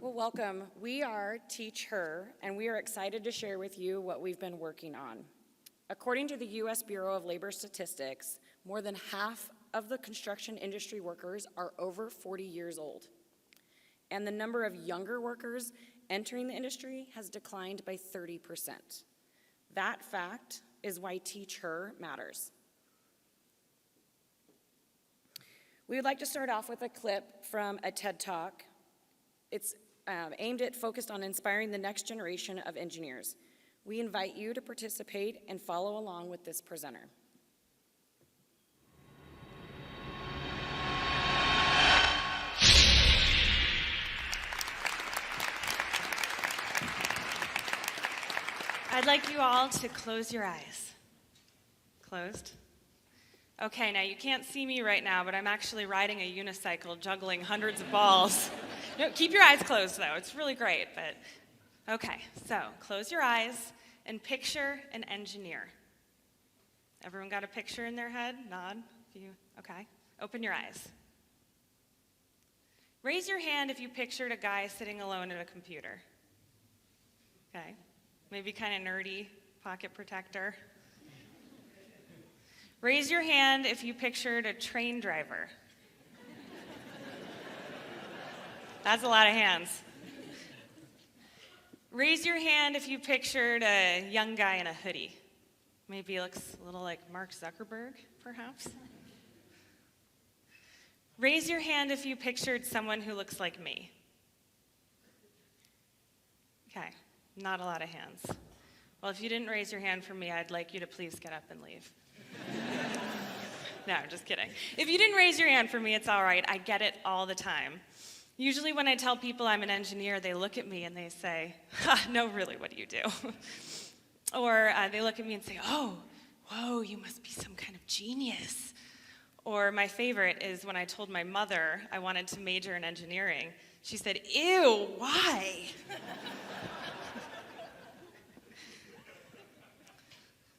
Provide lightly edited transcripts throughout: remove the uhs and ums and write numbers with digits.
Well, welcome. We are TeacHER, and we are excited to share with you what we've been working on. According to the U.S. Bureau of Labor Statistics, more than half of the construction industry workers are over 40 years old. And the number of younger workers entering the industry has declined by 30%. That fact is why TeacHER matters. We would like to start off with a clip from a TED Talk. It's focused on inspiring the next generation of engineers. We invite you to participate and follow along with this presenter. I'd like you all to close your eyes. Closed? Okay, now you can't see me right now, but I'm actually riding a unicycle, juggling hundreds of balls. No, keep your eyes closed, though. It's really great, but okay. So close your eyes and picture an engineer. Everyone got a picture in their head? Nod. Okay. Open your eyes. Raise your hand if you pictured a guy sitting alone at a computer. Okay. Maybe kind of nerdy, pocket protector. Raise your hand if you pictured a train driver. That's a lot of hands. Raise your hand if you pictured a young guy in a hoodie. Maybe he looks a little like Mark Zuckerberg, perhaps. Raise your hand if you pictured someone who looks like me. Okay, not a lot of hands. Well, if you didn't raise your hand for me, I'd like you to please get up and leave. No, I'm just kidding. If you didn't raise your hand for me, it's all right. I get it all the time. Usually when I tell people I'm an engineer, they look at me and they say, no, really, what do you do? Or they look at me and say, oh, whoa, you must be some kind of genius. Or my favorite is when I told my mother I wanted to major in engineering. She said, ew, why?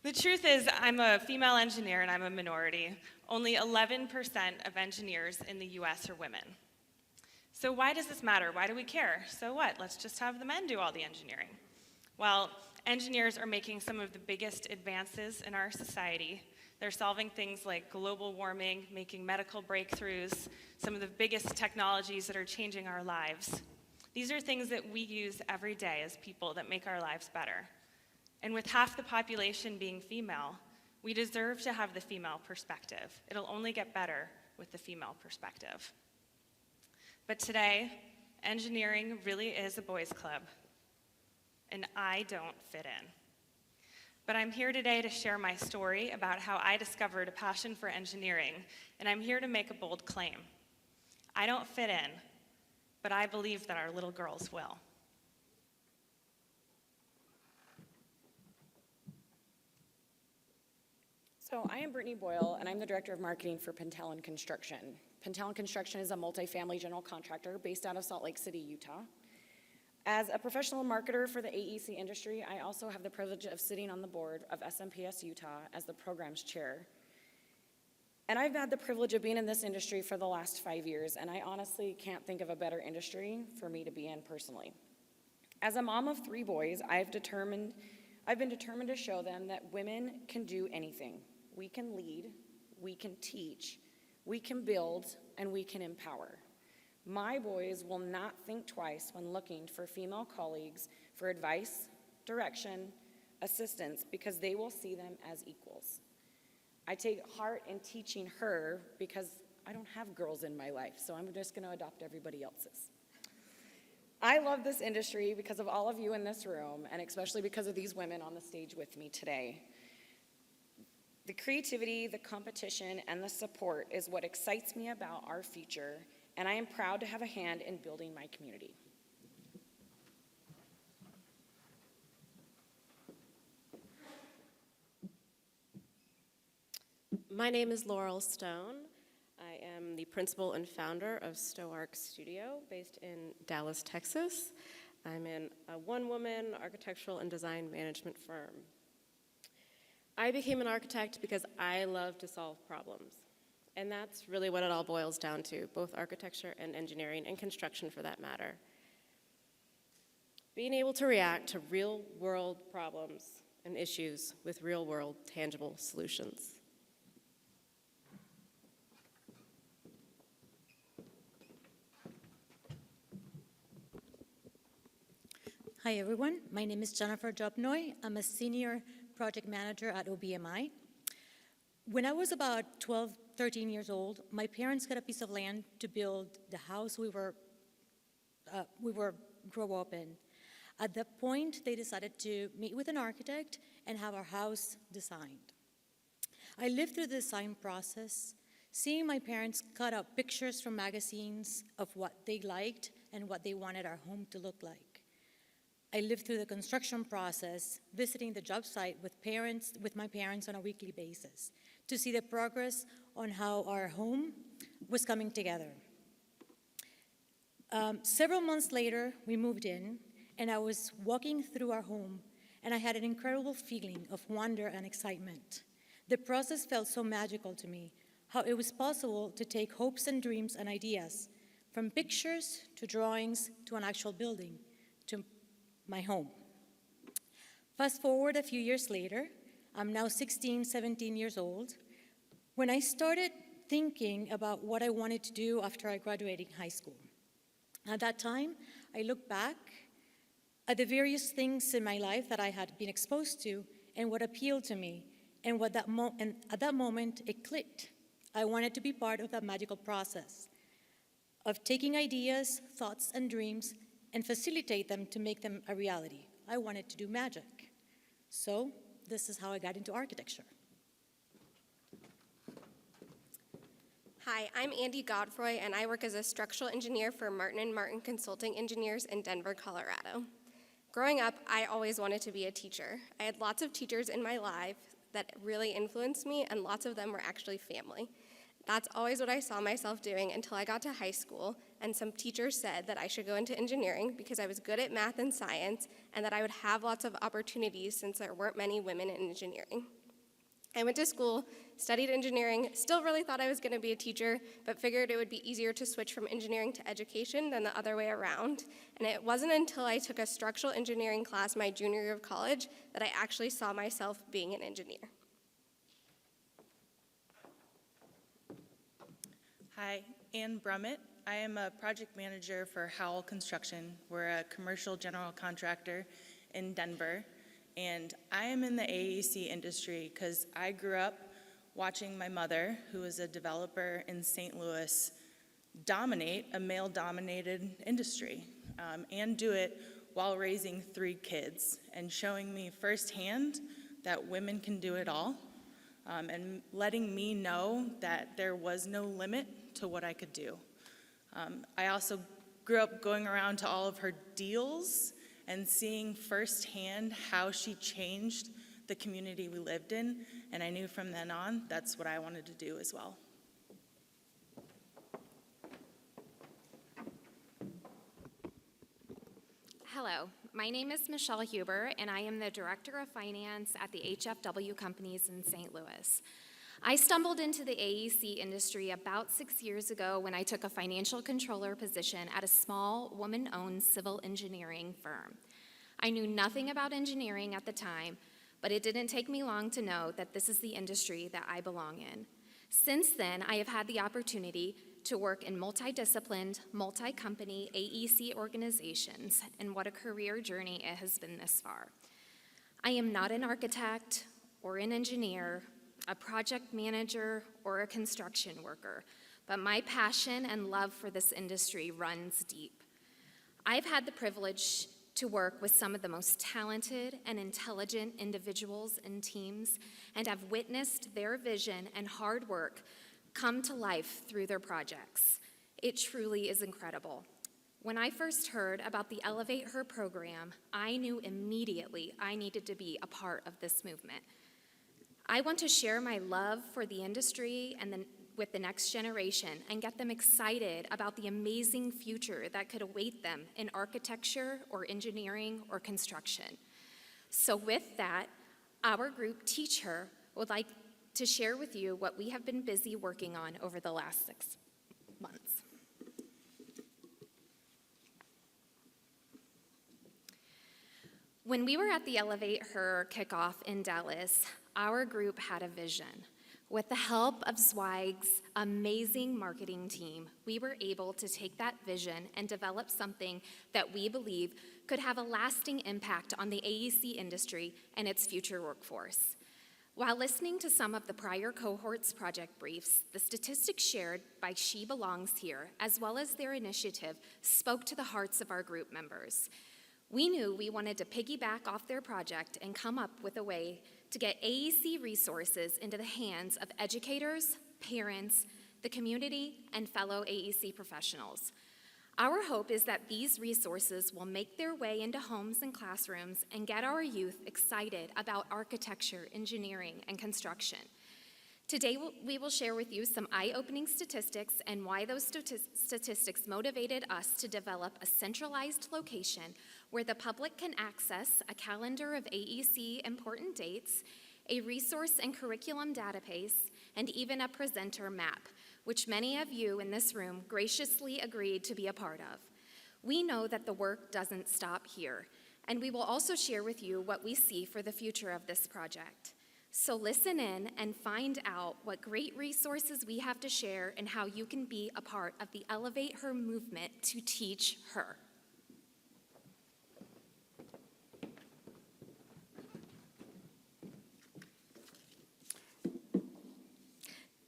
The truth is, I'm a female engineer and I'm a minority. Only 11% of engineers in the US are women. So why does this matter? Why do we care? So what? Let's just have the men do all the engineering. Well, engineers are making some of the biggest advances in our society. They're solving things like global warming, making medical breakthroughs, some of the biggest technologies that are changing our lives. These are things that we use every day as people that make our lives better. And with half the population being female, we deserve to have the female perspective. It'll only get better with the female perspective. But today, engineering really is a boys' club, and I don't fit in. But I'm here today to share my story about how I discovered a passion for engineering, and I'm here to make a bold claim. I don't fit in, but I believe that our little girls will. So I am Brittany Boyle, and I'm the Director of Marketing for Pentallen Construction. Pentallen Construction is a multifamily general contractor based out of Salt Lake City, Utah. As a professional marketer for the AEC industry, I also have the privilege of sitting on the board of SMPS Utah as the program's chair. And I've had the privilege of being in this industry for the last 5 years, and I honestly can't think of a better industry for me to be in personally. As a mom of 3 boys, I've been determined to show them that women can do anything. We can lead, we can teach, we can build, and we can empower. My boys will not think twice when looking for female colleagues for advice, direction, assistance, because they will see them as equals. I take heart in teaching her because I don't have girls in my life, so I'm just going to adopt everybody else's. I love this industry because of all of you in this room, and especially because of these women on the stage with me today. The creativity, the competition, and the support is what excites me about our future, and I am proud to have a hand in building my community. My name is Laurel Stone. I am the principal and founder of StoArc Studio, based in Dallas, Texas. I'm in a one-woman architectural and design management firm. I became an architect because I love to solve problems. And that's really what it all boils down to, both architecture and engineering, and construction for that matter. being able to react to real-world problems and issues with real-world tangible solutions. Hi, everyone. My name is Jennifer Jobnoy. I'm a senior project manager at OBMI. When I was about 12, 13 years old, my parents got a piece of land to build the house we were grow up in. At that point, they decided to meet with an architect and have our house designed. I lived through the design process, seeing my parents cut out pictures from magazines of what they liked and what they wanted our home to look like. I lived through the construction process, visiting the job site with my parents on a weekly basis to see the progress on how our home was coming together. Several months later, we moved in, and I was walking through our home, and I had an incredible feeling of wonder and excitement. The process felt so magical to me, how it was possible to take hopes and dreams and ideas from pictures to drawings to an actual building, to my home. Fast forward a few years later, I'm now 16, 17 years old. When I started thinking about what I wanted to do after I graduated high school. At that time, I looked back at the various things in my life that I had been exposed to and what appealed to me, and at that moment, it clicked. I wanted to be part of that magical process of taking ideas, thoughts, and dreams and facilitate them to make them a reality. I wanted to do magic. So this is how I got into architecture. Hi, I'm Andy Godfroy, and I work as a structural engineer for Martin & Martin Consulting Engineers in Denver, Colorado. Growing up, I always wanted to be a teacher. I had lots of teachers in my life that really influenced me, and lots of them were actually family. That's always what I saw myself doing until I got to high school, and some teachers said that I should go into engineering because I was good at math and science, and that I would have lots of opportunities since there weren't many women in engineering. I went to school, studied engineering, still really thought I was going to be a teacher, but figured it would be easier to switch from engineering to education than the other way around. And it wasn't until I took a structural engineering class my junior year of college that I actually saw myself being an engineer. Hi, Ann Brummett. I am a project manager for Howell Construction. We're a commercial general contractor in Denver. And I am in the AEC industry because I grew up watching my mother, who was a developer in St. Louis, dominate a male-dominated industry and do it while raising 3 kids and showing me firsthand that women can do it all and letting me know that there was no limit to what I could do. I also grew up going around to all of her deals and seeing firsthand how she changed the community we lived in, and I knew from then on that's what I wanted to do as well. Hello, my name is Michelle Huber, and I am the Director of Finance at the HFW companies in St. Louis. I stumbled into the AEC industry about 6 years ago when I took a financial controller position at a small woman-owned civil engineering firm. I knew nothing about engineering at the time, but it didn't take me long to know that this is the industry that I belong in. Since then, I have had the opportunity to work in multidisciplined, multi-company AEC organizations, and what a career journey it has been this far. I am not an architect or an engineer, a project manager, or a construction worker, but my passion and love for this industry runs deep. I've had the privilege to work with some of the most talented and intelligent individuals and teams, and have witnessed their vision and hard work come to life through their projects. It truly is incredible. When I first heard about the ElevateHER program, I knew immediately I needed to be a part of this movement. I want to share my love for the industry and with the next generation and get them excited about the amazing future that could await them in architecture or engineering or construction. So with that, our group TeacHER would like to share with you what we have been busy working on over the last 6 months. When we were at the ElevateHER kickoff in Dallas, our group had a vision. With the help of Zweig's amazing marketing team, we were able to take that vision and develop something that we believe could have a lasting impact on the AEC industry and its future workforce. While listening to some of the prior cohort's project briefs, the statistics shared by She Belongs Here, as well as their initiative, spoke to the hearts of our group members. We knew we wanted to piggyback off their project and come up with a way to get AEC resources into the hands of educators, parents, the community, and fellow AEC professionals. Our hope is that these resources will make their way into homes and classrooms and get our youth excited about architecture, engineering, and construction. Today, we will share with you some eye-opening statistics and why those statistics motivated us to develop a centralized location where the public can access a calendar of AEC important dates, a resource and curriculum database, and even a presenter map, which many of you in this room graciously agreed to be a part of. We know that the work doesn't stop here, and we will also share with you what we see for the future of this project. So listen in and find out what great resources we have to share and how you can be a part of the ElevateHER movement to teach her.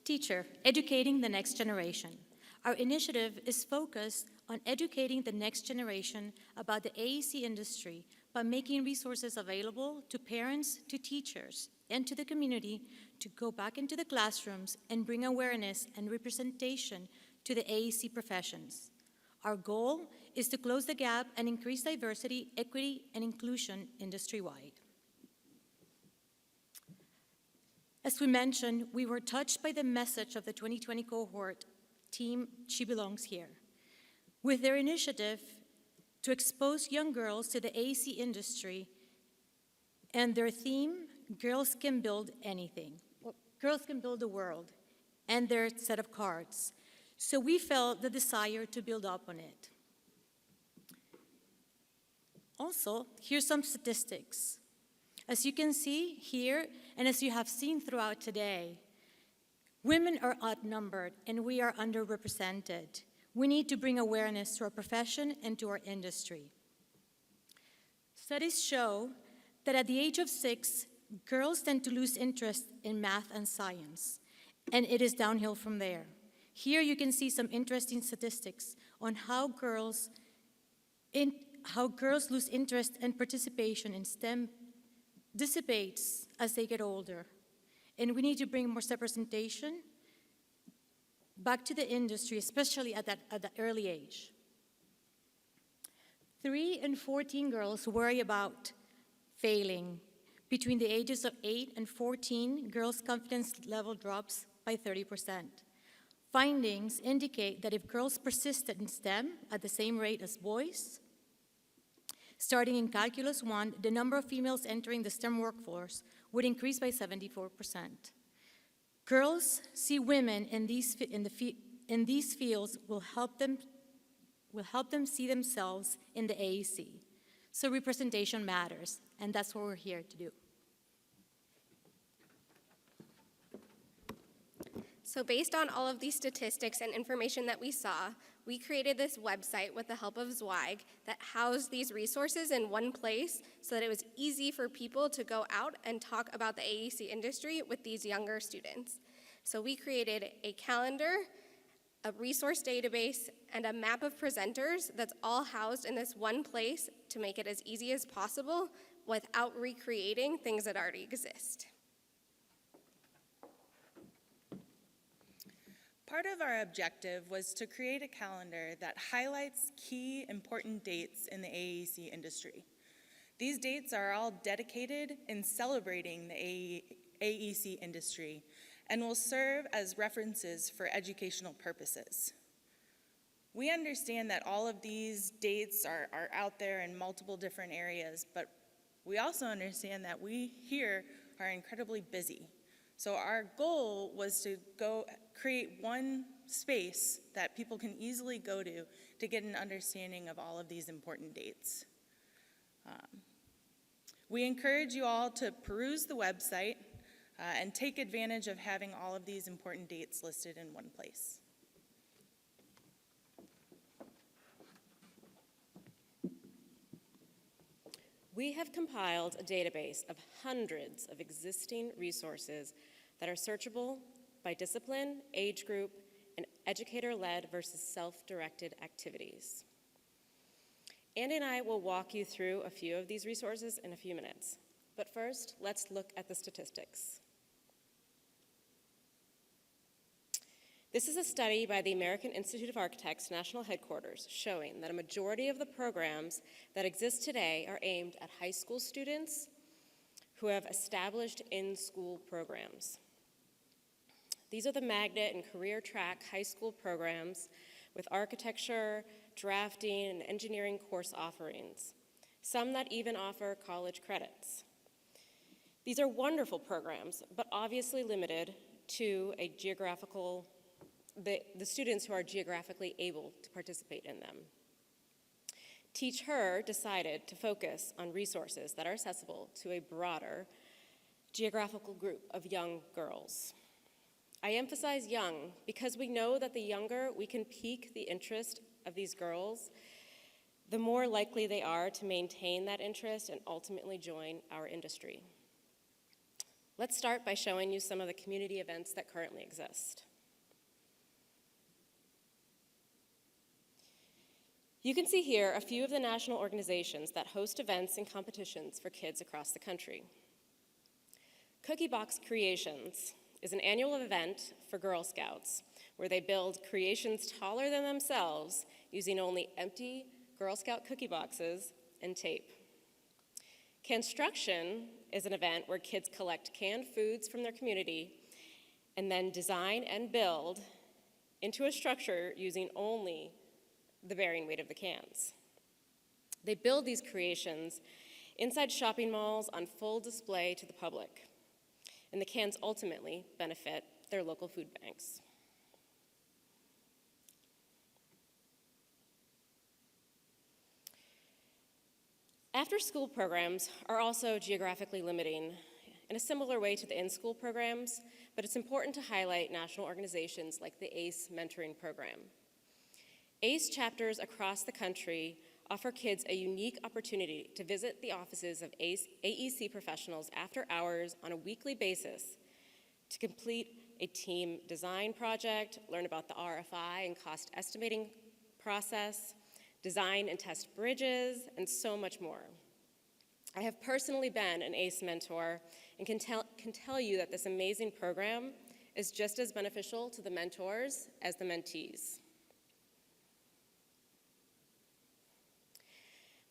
TeacHER, educating the next generation. Our initiative is focused on educating the next generation about the AEC industry by making resources available to parents, to teachers, and to the community to go back into the classrooms and bring awareness and representation to the AEC professions. Our goal is to close the gap and increase diversity, equity, and inclusion industry-wide. As we mentioned, we were touched by the message of the 2020 cohort team, She Belongs Here, with their initiative to expose young girls to the AEC industry and their theme, Girls Can Build Anything. Well, girls can build the world, and their set of cards. So we felt the desire to build up on it. Also, here's some statistics. As you can see here, and as you have seen throughout today, women are outnumbered and we are underrepresented. We need to bring awareness to our profession and to our industry. Studies show that at the age of 6, girls tend to lose interest in math and science, and it is downhill from there. Here you can see some interesting statistics on how girls lose interest and participation in STEM dissipates as they get older. And we need to bring more representation back to the industry, especially at that early age. 3 in 14 girls worry about failing. Between the ages of 8 and 14, girls' confidence level drops by 30%. Findings indicate that if girls persisted in STEM at the same rate as boys, starting in Calculus 1, the number of females entering the STEM workforce would increase by 74%. Girls see women in these fields will help them see themselves in the AEC. So representation matters, and that's what we're here to do. So based on all of these statistics and information that we saw, we created this website with the help of Zweig that housed these resources in one place so that it was easy for people to go out and talk about the AEC industry with these younger students. So we created a calendar, a resource database, and a map of presenters that's all housed in this one place to make it as easy as possible without recreating things that already exist. Part of our objective was to create a calendar that highlights key important dates in the AEC industry. These dates are all dedicated in celebrating the AEC industry and will serve as references for educational purposes. We understand that all of these dates are out there in multiple different areas, but we also understand that we here are incredibly busy. So our goal was to go create one space that people can easily go to get an understanding of all of these important dates. We encourage you all to peruse the website and take advantage of having all of these important dates listed in one place. We have compiled a database of hundreds of existing resources that are searchable by discipline, age group, and educator-led versus self-directed activities. Andy and I will walk you through a few of these resources in a few minutes. But first, let's look at the statistics. This is a study by the American Institute of Architects National Headquarters showing that a majority of the programs that exist today are aimed at high school students who have established in-school programs. These are the magnet and career track high school programs with architecture, drafting, and engineering course offerings, some that even offer college credits. These are wonderful programs, but obviously limited to the students who are geographically able to participate in them. TeacHER decided to focus on resources that are accessible to a broader geographical group of young girls. I emphasize young because we know that the younger we can pique the interest of these girls, the more likely they are to maintain that interest and ultimately join our industry. Let's start by showing you some of the community events that currently exist. You can see here a few of the national organizations that host events and competitions for kids across the country. Cookie Box Creations is an annual event for Girl Scouts where they build creations taller than themselves using only empty Girl Scout cookie boxes and tape. Construction is an event where kids collect canned foods from their community and then design and build into a structure using only the bearing weight of the cans. They build these creations inside shopping malls on full display to the public, and the cans ultimately benefit their local food banks. After-school programs are also geographically limiting in a similar way to the in-school programs, but it's important to highlight national organizations like the ACE mentoring program. ACE chapters across the country offer kids a unique opportunity to visit the offices of AEC professionals after hours on a weekly basis to complete a team design project, learn about the RFI and cost estimating process, design and test bridges, and so much more. I have personally been an ACE mentor and can tell you that this amazing program is just as beneficial to the mentors as the mentees.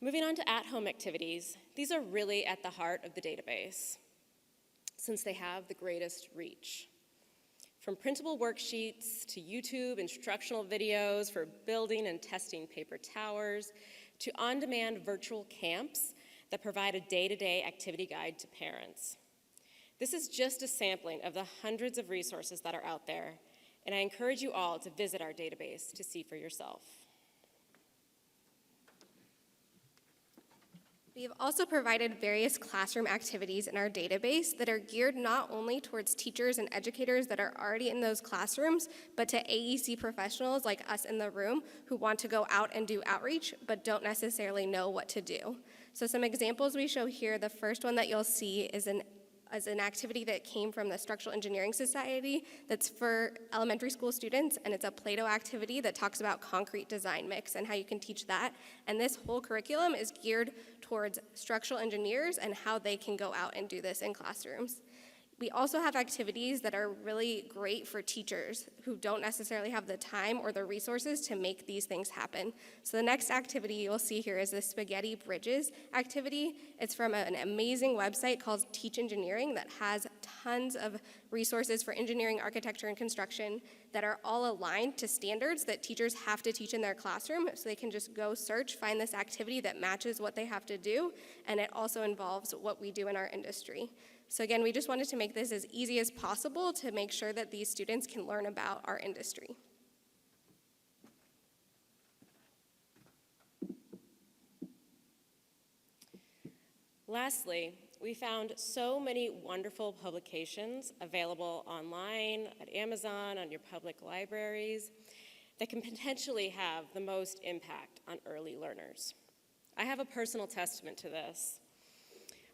Moving on to at-home activities, these are really at the heart of the database, since they have the greatest reach. From printable worksheets to YouTube instructional videos for building and testing paper towers, to on-demand virtual camps that provide a day-to-day activity guide to parents. This is just a sampling of the hundreds of resources that are out there, and I encourage you all to visit our database to see for yourself. We have also provided various classroom activities in our database that are geared not only towards teachers and educators that are already in those classrooms, but to AEC professionals like us in the room who want to go out and do outreach but don't necessarily know what to do. So some examples we show here, the first one that you'll see is an activity that came from the Structural Engineering Society that's for elementary school students, and it's a Play-Doh activity that talks about concrete design mix and how you can teach that. And this whole curriculum is geared towards structural engineers and how they can go out and do this in classrooms. We also have activities that are really great for teachers who don't necessarily have the time or the resources to make these things happen. So the next activity you'll see here is the Spaghetti Bridges activity. It's from an amazing website called Teach Engineering that has tons of resources for engineering, architecture, and construction that are all aligned to standards that teachers have to teach in their classroom, so they can just go search, find this activity that matches what they have to do, and it also involves what we do in our industry. So again, we just wanted to make this as easy as possible to make sure that these students can learn about our industry. Lastly, we found so many wonderful publications available online, at Amazon, on your public libraries, that can potentially have the most impact on early learners. I have a personal testament to this.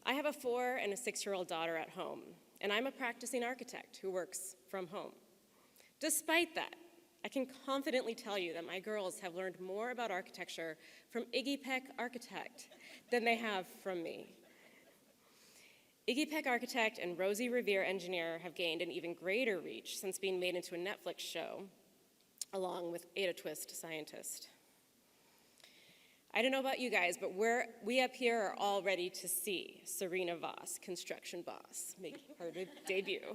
I have a 4- and 6-year-old daughter at home, and I'm a practicing architect who works from home. Despite that, I can confidently tell you that my girls have learned more about architecture from Iggy Peck Architect than they have from me. Iggy Peck Architect and Rosie Revere Engineer have gained an even greater reach since being made into a Netflix show, along with Ada Twist Scientist. I don't know about you guys, but we up here are all ready to see Serena Voss, construction boss, make her debut.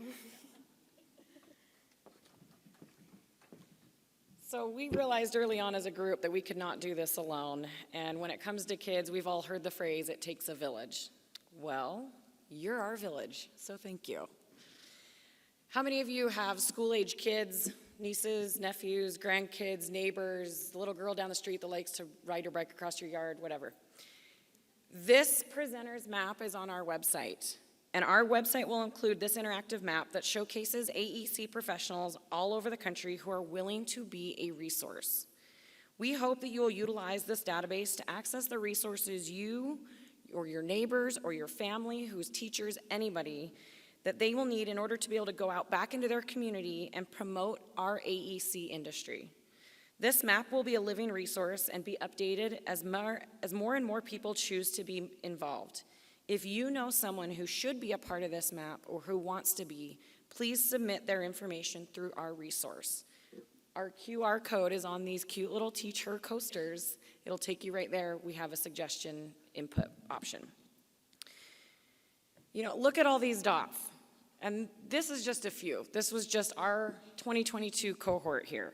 So we realized early on as a group that we could not do this alone. And when it comes to kids, we've all heard the phrase, it takes a village. Well, you're our village, so thank you. How many of you have school-age kids, nieces, nephews, grandkids, neighbors, the little girl down the street that likes to ride her bike across your yard, whatever? This presenter's map is on our website. And our website will include this interactive map that showcases AEC professionals all over the country who are willing to be a resource. We hope that you will utilize this database to access the resources you or your neighbors or your family, who's teachers, anybody, that they will need in order to be able to go out back into their community and promote our AEC industry. This map will be a living resource and be updated as more and more people choose to be involved. If you know someone who should be a part of this map or who wants to be, please submit their information through our resource. Our QR code is on these cute little TeacHER coasters. It'll take you right there. We have a suggestion input option. You know, look at all these dots. And this is just a few. This was just our 2022 cohort here.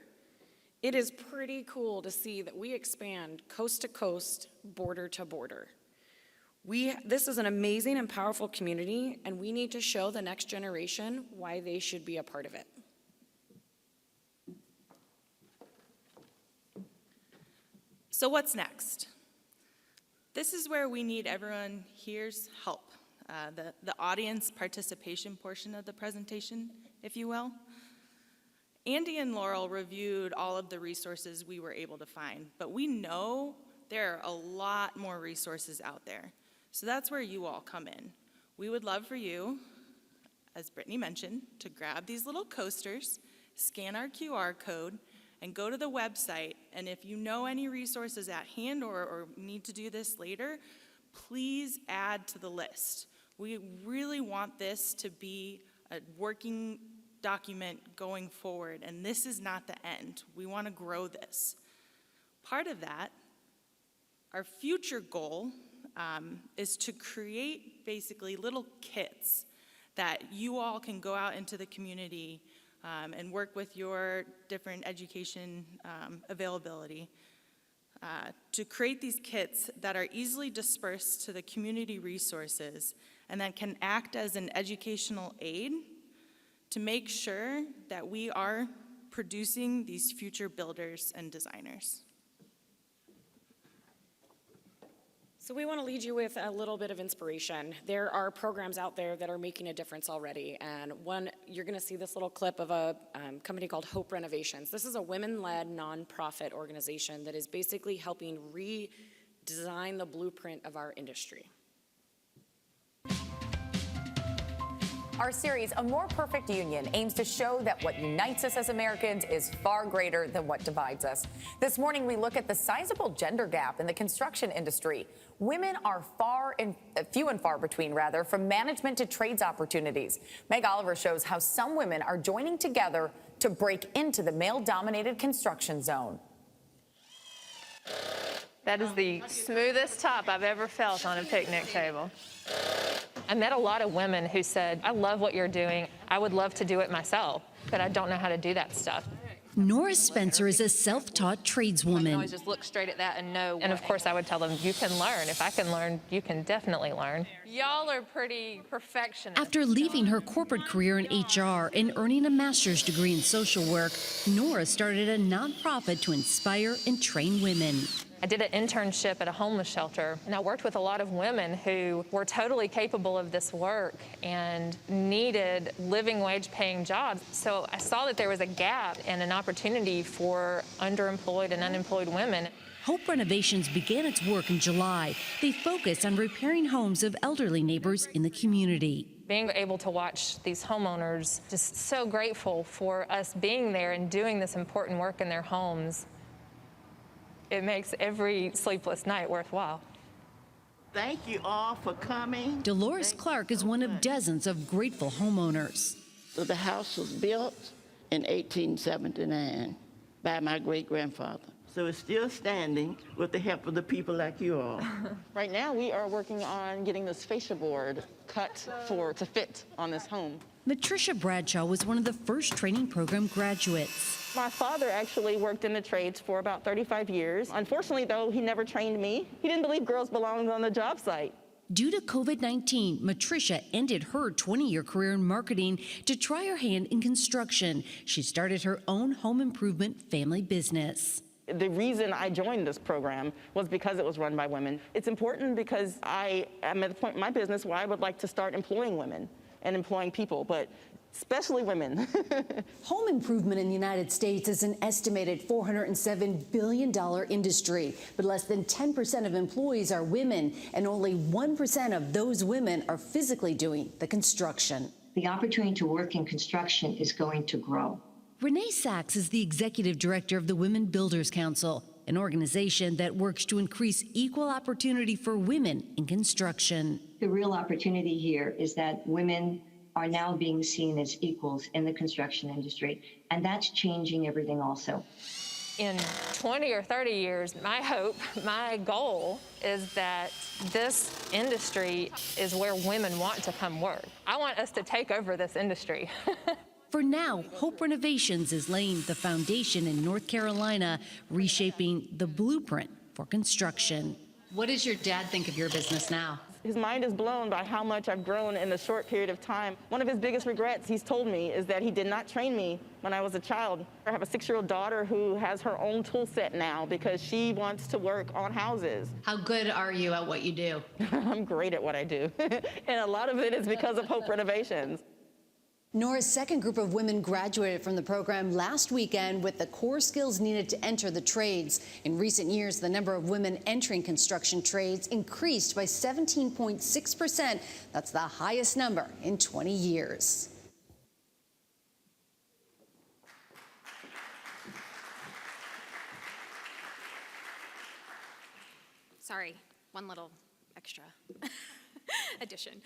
It is pretty cool to see that we expand coast to coast, border to border. This is an amazing and powerful community, and we need to show the next generation why they should be a part of it. So what's next? This is where we need everyone here's help. The audience participation portion of the presentation, if you will. Andy and Laurel reviewed all of the resources we were able to find, but we know there are a lot more resources out there. So that's where you all come in. We would love for you, as Brittany mentioned, to grab these little coasters, scan our QR code, and go to the website. And if you know any resources at hand or need to do this later, please add to the list. We really want this to be a working document going forward, and this is not the end. We want to grow this. Part of that, our future goal, is to create basically little kits that you all can go out into the community and work with your different education availability to create these kits that are easily dispersed to the community resources and that can act as an educational aid to make sure that we are producing these future builders and designers. So we want to lead you with a little bit of inspiration. There are programs out there that are making a difference already, and one, you're going to see this little clip of a company called Hope Renovations. This is a women-led nonprofit organization that is basically helping redesign the blueprint of our industry. Our series, A More Perfect Union, aims to show that what unites us as Americans is far greater than what divides us. This morning, we look at the sizable gender gap in the construction industry. Women are few and far between, from management to trades opportunities. Meg Oliver shows how some women are joining together to break into the male-dominated construction zone. That is the smoothest top I've ever felt on a picnic table. I met a lot of women who said, I love what you're doing. I would love to do it myself, but I don't know how to do that stuff. Nora Spencer is a self-taught I can tradeswoman. always just look straight at that and know. And of course, I would tell them, you can learn. If I can learn, you can definitely learn. Y'all are pretty perfectionists. After leaving her corporate career in HR and earning a master's degree in social work, Nora started a nonprofit to inspire and train women. I did an internship at a homeless shelter, and I worked with a lot of women who were totally capable of this work and needed living wage paying jobs. So I saw that there was a gap and an opportunity for underemployed and unemployed women. Hope Renovations began its work in July. They focus on repairing homes of elderly neighbors in the community. Being able to watch these homeowners, just so grateful for us being there and doing this important work in their homes. It makes every sleepless night worthwhile. Thank you all for coming. Dolores Clark is one of dozens of grateful homeowners. So the house was built in 1879 by my great-grandfather. So it's still standing with the help of the people like you all. Right now, we are working on getting this fascia board cut to fit on this home. Matricia Bradshaw was one of the first training program graduates. My father actually worked in the trades for about 35 years. Unfortunately, though, he never trained me. He didn't believe girls belonged on the job site. Due to COVID-19, Matricia ended her 20-year career in marketing to try her hand in construction. She started her own home improvement family business. The reason I joined this program was because it was run by women. It's important because I am at the point in my business where I would like to start employing women and employing people, but especially women. Home improvement in the United States is an estimated $407 billion industry, but less than 10% of employees are women, and only 1% of those women are physically doing the construction. The opportunity to work in construction is going to grow. Renee Sachs is the executive director of the Women Builders Council, an organization that works to increase equal opportunity for women in construction. The real opportunity here is that women are now being seen as equals in the construction industry, and that's changing everything also. In 20 or 30 years, my hope, my goal is that this industry is where women want to come work. I want us to take over this industry. For now, Hope Renovations is laying the foundation in North Carolina, reshaping the blueprint for construction. What does your dad think of your business now? His mind is blown by how much I've grown in a short period of time. One of his biggest regrets, he's told me, is that he did not train me when I was a child. I have a 6-year-old daughter who has her own tool set now because she wants to work on houses. How good are you at what you do? I'm great at what I do, and a lot of it is because of Hope Renovations. Nora's second group of women graduated from the program last weekend with the core skills needed to enter the trades. In recent years, the number of women entering construction trades increased by 17.6%. That's the highest number in 20 years. Sorry, one little extra addition.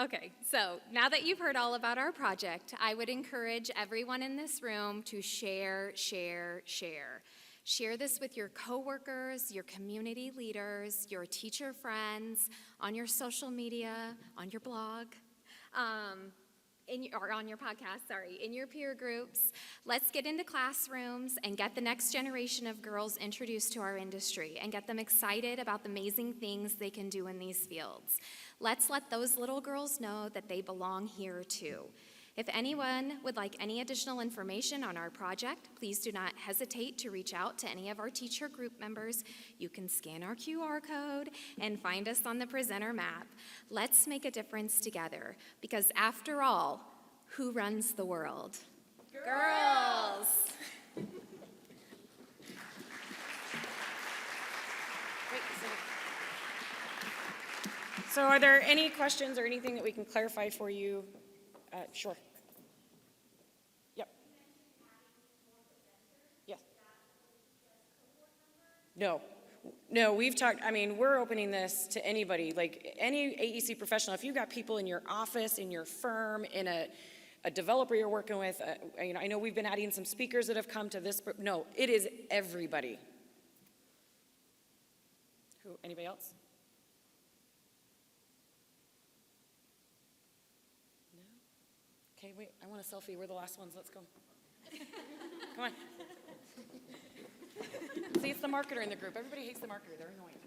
Okay, so now that you've heard all about our project, I would encourage everyone in this room to share, share, share. Share this with your coworkers, your community leaders, your teacher friends, on your social media, on your blog, or on your podcast, in your peer groups. Let's get into classrooms and get the next generation of girls introduced to our industry and get them excited about the amazing things they can do in these fields. Let's let those little girls know that they belong here too. If anyone would like any additional information on our project, please do not hesitate to reach out to any of our TeacHER group members. You can scan our QR code and find us on the presenter map. Let's make a difference together, because after all, who runs the world? Girls! So are there any questions or anything that we can clarify for you? Sure. Yep. Yes. No, we've talked, we're opening this to anybody, like any AEC professional. If you've got people in your office, in your firm, in a developer you're working with, I know we've been adding some speakers that have come to this, but no, it is everybody. Anybody else? Okay, wait, I want a selfie. We're the last ones. Let's go. Come on. See, it's the marketer in the group. Everybody hates the marketer. They're annoying.